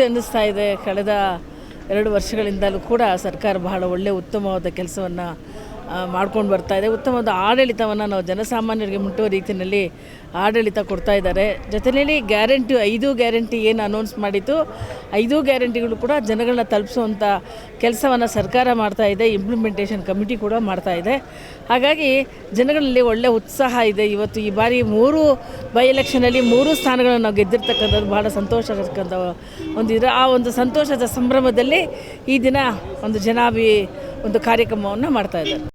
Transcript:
ಅನ್ನಿಸ್ತಾ ಇದೆ. ಕಳೆದ 2 ವರ್ಷಗಳಿಂದಲೂ ಕೂಡ ಸರ್ಕಾರ ಬಹಳ ಒಳ್ಳೆಯ ಉತ್ತಮವಾದ ಕೆಲಸವನ್ನು ಮಾಡ್ಕೊಂಡು ಬರ್ತಾ ಇದೆ. ಉತ್ತಮವಾದ ಆಡಳಿತವನ್ನು ನಾವು ಜನಸಾಮಾನ್ಯರಿಗೆ ಮುಟ್ಟುವ ರೀತಿಯಲ್ಲಿ ಆಡಳಿತ ಕೊಡ್ತಾ ಇದ್ದಾರೆ. ಜೊತೆಯಲ್ಲಿ 5 ಗ್ಯಾರಂಟಿ ಏನು ಅನೌನ್ಸ್ ಮಾಡಿತ್ತು, 5 ಗ್ಯಾರಂಟಿಗಳು ಕೂಡ ಜನಗಳನ್ನ ತಲುಪಿಸುವಂಥ ಕೆಲಸವನ್ನು ಸರ್ಕಾರ ಮಾಡ್ತಾ ಇದೆ. ಇಂಪ್ಲಿಮೆಂಟೇಷನ್ ಕಮಿಟಿ ಕೂಡ ಮಾಡ್ತಾ ಇದೆ. ಹಾಗಾಗಿ ಜನಗಳಲ್ಲಿ ಒಳ್ಳೆಯ ಉತ್ಸಾಹ ಇದೆ. ಇವತ್ತು ಈ ಬಾರಿ 3 ಬೈ ಎಲೆಕ್ಷನಲ್ಲಿ 3 ಸ್ಥಾನಗಳನ್ನು ನಾವು ಗೆದ್ದಿರ್ತಕ್ಕಂಥದ್ದು ಬಹಳ ಸಂತೋಷ ಇರ್ತಕ್ಕಂಥ ಆ ಒಂದು ಸಂತೋಷದ ಸಂಭ್ರಮದಲ್ಲಿ ಈ ದಿನ ಒಂದು ಕಾರ್ಯಕ್ರಮವನ್ನು ಮಾಡ್ತಾ ಇದ್ದಾರೆ.